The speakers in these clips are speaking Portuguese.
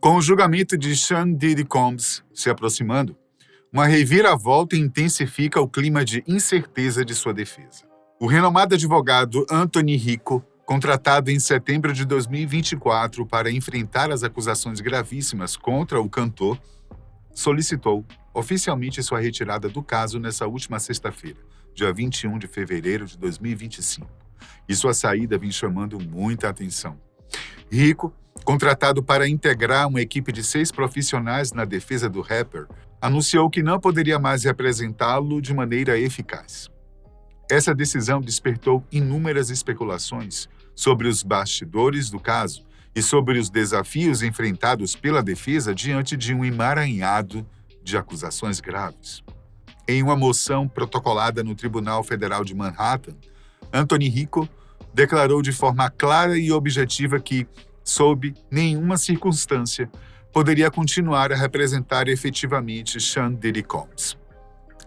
Com o julgamento de Sean Diddy Combs se aproximando, uma reviravolta intensifica o clima de incerteza de sua defesa. O renomado advogado Anthony Rico, contratado em setembro de 2024 para enfrentar as acusações gravíssimas contra o cantor, solicitou oficialmente sua retirada do caso nessa última sexta-feira, dia 21 de fevereiro de 2025. E sua saída vem chamando muita atenção. Rico, contratado para integrar uma equipe de 6 profissionais na defesa do rapper, anunciou que não poderia mais representá-lo de maneira eficaz. Essa decisão despertou inúmeras especulações sobre os bastidores do caso e sobre os desafios enfrentados pela defesa diante de um emaranhado de acusações graves. Em uma moção protocolada no Tribunal Federal de Manhattan, Anthony Rico declarou de forma clara e objetiva que, sob nenhuma circunstância, poderia continuar a representar efetivamente Sean Diddy Combs.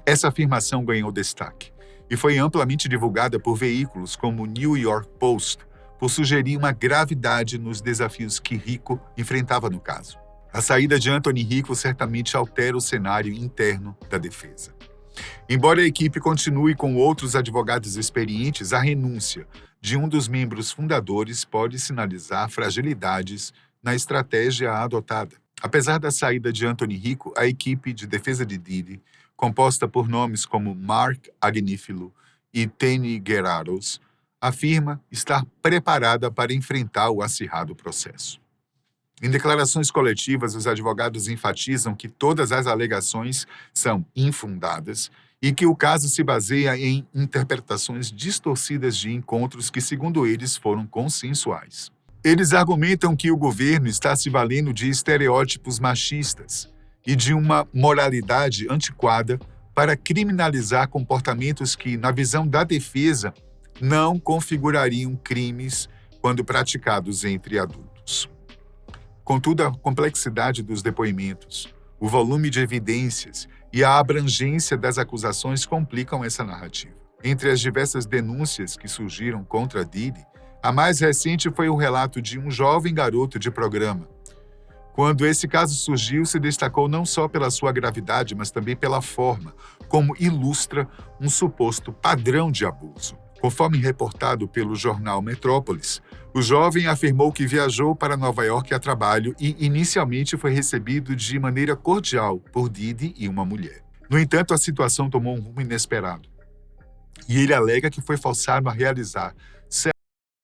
Essa afirmação ganhou destaque e foi amplamente divulgada por veículos como o New York Post, por sugerir uma gravidade nos desafios que Rico enfrentava no caso. A saída de Anthony Rico certamente altera o cenário interno da defesa. Embora a equipe continue com outros advogados experientes, a renúncia de um dos membros fundadores pode sinalizar fragilidades na estratégia adotada. Apesar da saída de Anthony Rico, a equipe de defesa de Diddy, composta por nomes como Mark Agnifilo e Tony Guerraros, afirma estar preparada para enfrentar o acirrado processo. Em declarações coletivas, os advogados enfatizam que todas as alegações são infundadas e que o caso se baseia em interpretações distorcidas de encontros que, segundo eles, foram consensuais. Eles argumentam que o governo está se valendo de estereótipos machistas e de uma moralidade antiquada para criminalizar comportamentos que, na visão da defesa, não configurariam crimes quando praticados entre adultos. Contudo, a complexidade dos depoimentos, o volume de evidências e a abrangência das acusações complicam essa narrativa. Entre as diversas denúncias que surgiram contra Diddy, a mais recente foi o relato de um jovem garoto de programa. Quando esse caso surgiu, se destacou não só pela sua gravidade, mas também pela forma como ilustra um suposto padrão de abuso. Conforme reportado pelo jornal Metrópolis, o jovem afirmou que viajou para Nova York a trabalho e inicialmente foi recebido de maneira cordial por Diddy e uma mulher. No entanto, a situação tomou um rumo inesperado. E ele alega que foi forçado a realizar sexo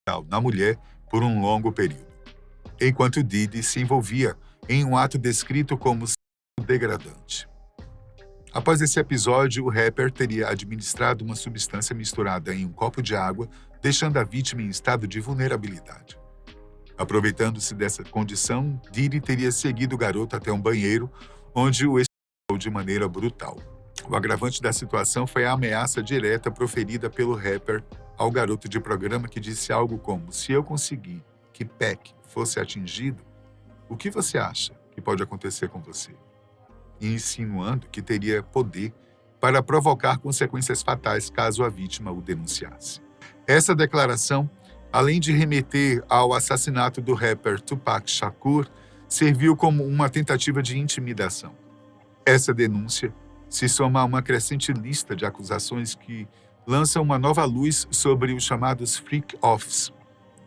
oral na mulher por um longo período, enquanto Diddy se envolvia em um ato descrito como degradante. Após esse episódio, o rapper teria administrado uma substância misturada em um copo de água, deixando a vítima em estado de vulnerabilidade. Aproveitando-se dessa condição, Diddy teria seguido o garoto até um banheiro, onde o estuprou de maneira brutal. O agravante da situação foi a ameaça direta proferida pelo rapper ao garoto de programa, que disse algo como: "Se eu conseguir que Peck fosse atingido, o que você acha que pode acontecer com você?" Insinuando que teria poder para provocar consequências fatais caso a vítima o denunciasse. Essa declaração, além de remeter ao assassinato do rapper Tupac Shakur, serviu como uma tentativa de intimidação. Essa denúncia se soma a uma crescente lista de acusações que lançam uma nova luz sobre os chamados freak-offs,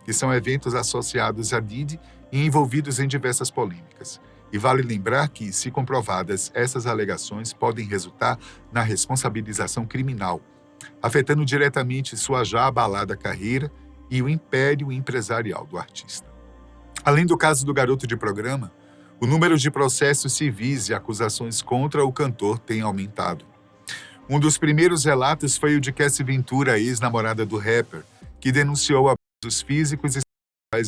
que são eventos associados a Diddy e envolvidos em diversas polêmicas. E vale lembrar que, se comprovadas, essas alegações podem resultar na responsabilização criminal, afetando diretamente sua já abalada carreira e o império empresarial do artista. Além do caso do garoto de programa, o número de processos civis e acusações contra o cantor tem aumentado. Um dos primeiros relatos foi o de Cassie Ventura, ex-namorada do rapper, que denunciou abusos físicos e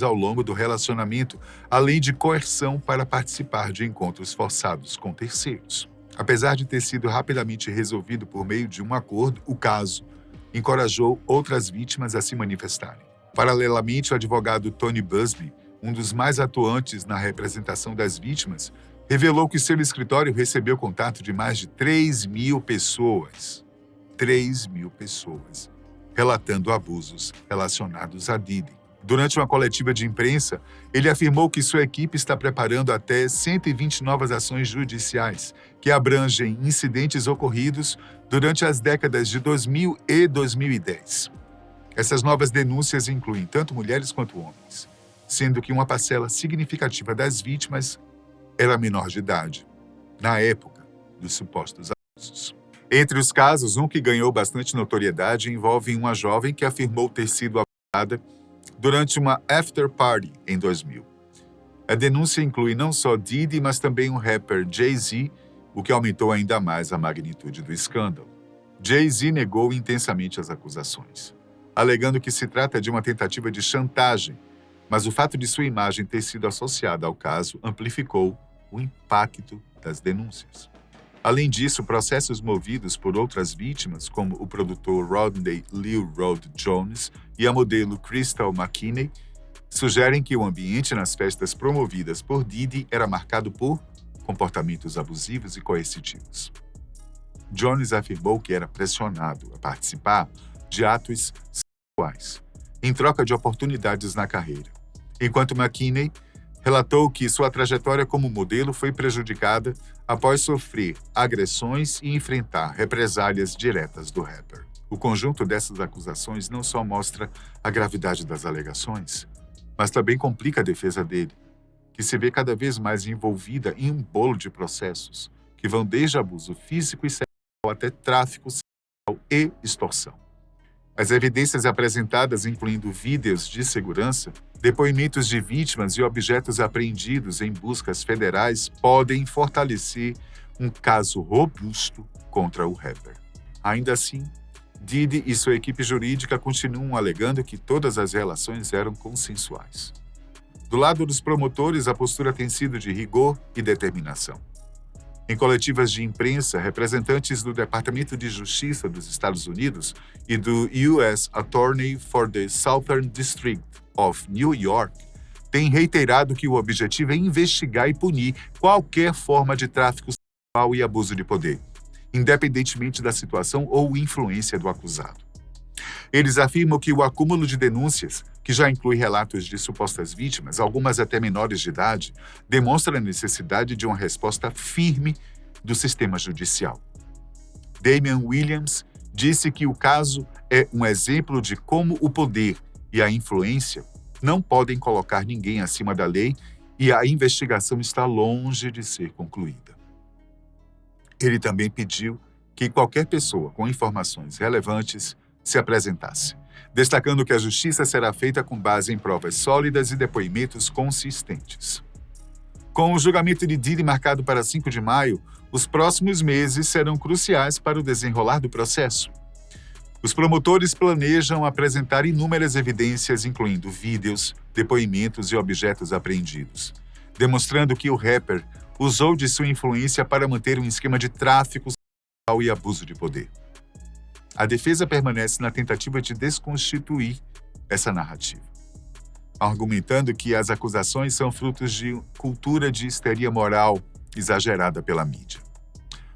ao longo do relacionamento, além de coerção para participar de encontros forçados com terceiros. Apesar de ter sido rapidamente resolvido por meio de um acordo, o caso encorajou outras vítimas a se manifestarem. Paralelamente, o advogado Tony Busby, um dos mais atuantes na representação das vítimas, revelou que seu escritório recebeu contato de mais de 3.000 pessoas. 3.000 pessoas, relatando abusos relacionados a Diddy. Durante uma coletiva de imprensa, ele afirmou que sua equipe está preparando até 120 novas ações judiciais, que abrangem incidentes ocorridos durante as décadas de 2000 e 2010. Essas novas denúncias incluem tanto mulheres quanto homens, sendo que uma parcela significativa das vítimas era menor de idade, na época dos supostos abusos. Entre os casos, um que ganhou bastante notoriedade envolve uma jovem que afirmou ter sido abusada durante uma after party em 2000. A denúncia inclui não só Diddy, mas também o rapper Jay-Z, o que aumentou ainda mais a magnitude do escândalo. Jay-Z negou intensamente as acusações, alegando que se trata de uma tentativa de chantagem, mas o fato de sua imagem ter sido associada ao caso amplificou o impacto das denúncias. Além disso, processos movidos por outras vítimas, como o produtor Rodney Lil Rod Jones e a modelo Crystal McKinney, sugerem que o ambiente nas festas promovidas por Diddy era marcado por comportamentos abusivos e coercitivos. Jones afirmou que era pressionado a participar de atos sexuais, em troca de oportunidades na carreira, enquanto McKinney relatou que sua trajetória como modelo foi prejudicada após sofrer agressões e enfrentar represálias diretas do rapper. O conjunto dessas acusações não só mostra a gravidade das alegações, mas também complica a defesa dele, que se vê cada vez mais envolvida em um bolo de processos que vão desde abuso físico e sexual até tráfico sexual e extorsão. As evidências apresentadas, incluindo vídeos de segurança, depoimentos de vítimas e objetos apreendidos em buscas federais, podem fortalecer um caso robusto contra o rapper. Ainda assim, Diddy e sua equipe jurídica continuam alegando que todas as relações eram consensuais. Do lado dos promotores, a postura tem sido de rigor e determinação. Em coletivas de imprensa, representantes do Departamento de Justiça dos Estados Unidos e do U.S. Attorney for the Southern District of New York têm reiterado que o objetivo é investigar e punir qualquer forma de tráfico sexual e abuso de poder, independentemente da situação ou influência do acusado. Eles afirmam que o acúmulo de denúncias, que já inclui relatos de supostas vítimas, algumas até menores de idade, demonstra a necessidade de uma resposta firme do sistema judicial. Damian Williams disse que o caso é um exemplo de como o poder e a influência não podem colocar ninguém acima da lei e a investigação está longe de ser concluída. Ele também pediu que qualquer pessoa com informações relevantes se apresentasse, destacando que a justiça será feita com base em provas sólidas e depoimentos consistentes. Com o julgamento de Diddy marcado para 5 de maio, os próximos meses serão cruciais para o desenrolar do processo. Os promotores planejam apresentar inúmeras evidências, incluindo vídeos, depoimentos e objetos apreendidos, demonstrando que o rapper usou de sua influência para manter um esquema de tráfico sexual e abuso de poder. A defesa permanece na tentativa de desconstituir essa narrativa, argumentando que as acusações são frutos de cultura de histeria moral exagerada pela mídia.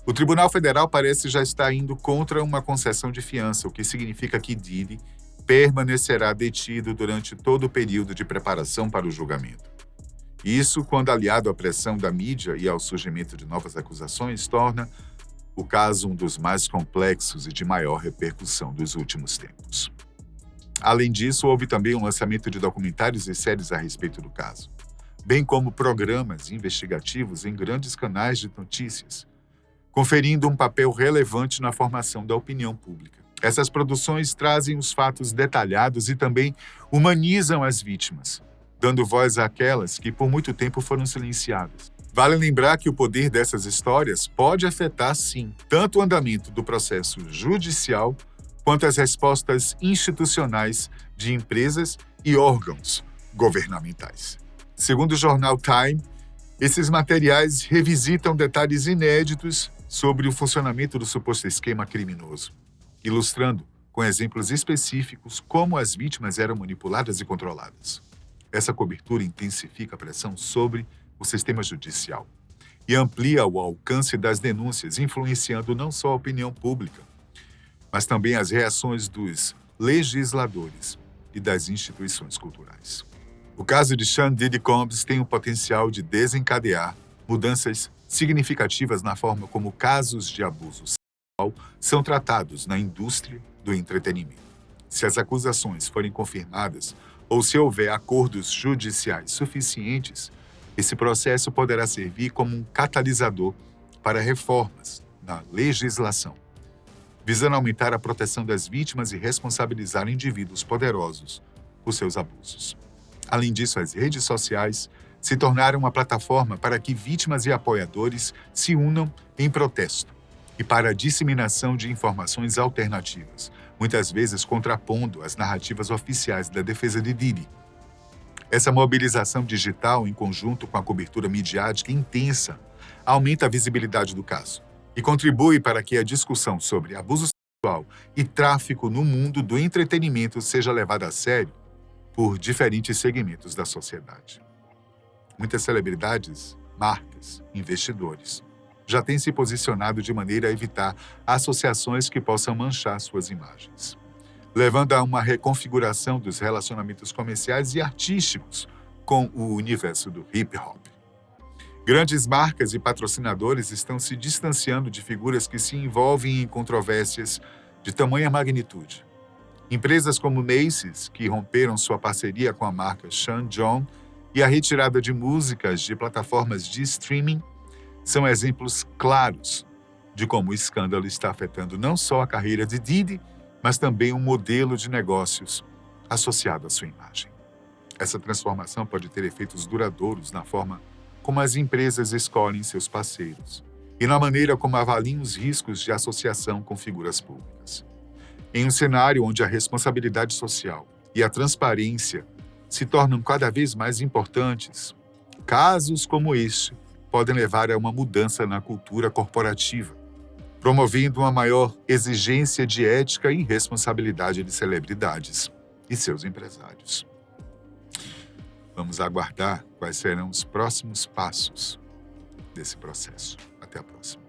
O Tribunal Federal parece já estar indo contra uma concessão de fiança, o que significa que Diddy permanecerá detido durante todo o período de preparação para o julgamento. Isso, quando aliado à pressão da mídia e ao surgimento de novas acusações, torna o caso um dos mais complexos e de maior repercussão dos últimos tempos. Além disso, houve também um lançamento de documentários e séries a respeito do caso, bem como programas investigativos em grandes canais de notícias, conferindo um papel relevante na formação da opinião pública. Essas produções trazem os fatos detalhados e também humanizam as vítimas, dando voz àquelas que por muito tempo foram silenciadas. Vale lembrar que o poder dessas histórias pode afetar, sim, tanto o andamento do processo judicial quanto as respostas institucionais de empresas e órgãos governamentais. Segundo o jornal Time, esses materiais revisitam detalhes inéditos sobre o funcionamento do suposto esquema criminoso, ilustrando, com exemplos específicos, como as vítimas eram manipuladas e controladas. Essa cobertura intensifica a pressão sobre o sistema judicial e amplia o alcance das denúncias, influenciando não só a opinião pública, mas também as reações dos legisladores e das instituições culturais. O caso de Sean Diddy Combs tem o potencial de desencadear mudanças significativas na forma como casos de abuso sexual são tratados na indústria do entretenimento. Se as acusações forem confirmadas ou se houver acordos judiciais suficientes, esse processo poderá servir como um catalisador para reformas na legislação, visando aumentar a proteção das vítimas e responsabilizar indivíduos poderosos por seus abusos. Além disso, as redes sociais se tornaram uma plataforma para que vítimas e apoiadores se unam em protesto e para a disseminação de informações alternativas, muitas vezes contrapondo as narrativas oficiais da defesa de Diddy. Essa mobilização digital, em conjunto com a cobertura midiática intensa, aumenta a visibilidade do caso e contribui para que a discussão sobre abuso sexual e tráfico no mundo do entretenimento seja levada a sério por diferentes segmentos da sociedade. Muitas celebridades, marcas, investidores já têm se posicionado de maneira a evitar associações que possam manchar suas imagens, levando a uma reconfiguração dos relacionamentos comerciais e artísticos com o universo do hip-hop. Grandes marcas e patrocinadores estão se distanciando de figuras que se envolvem em controvérsias de tamanha magnitude. Empresas como Macy's, que romperam sua parceria com a marca Sean John, e a retirada de músicas de plataformas de streaming, são exemplos claros de como o escândalo está afetando não só a carreira de Diddy, mas também um modelo de negócios associado à sua imagem. Essa transformação pode ter efeitos duradouros na forma como as empresas escolhem seus parceiros e na maneira como avaliam os riscos de associação com figuras públicas. Em um cenário onde a responsabilidade social e a transparência se tornam cada vez mais importantes, casos como este podem levar a uma mudança na cultura corporativa, promovendo uma maior exigência de ética e responsabilidade de celebridades e seus empresários. Vamos aguardar quais serão os próximos passos desse processo. Até a próxima.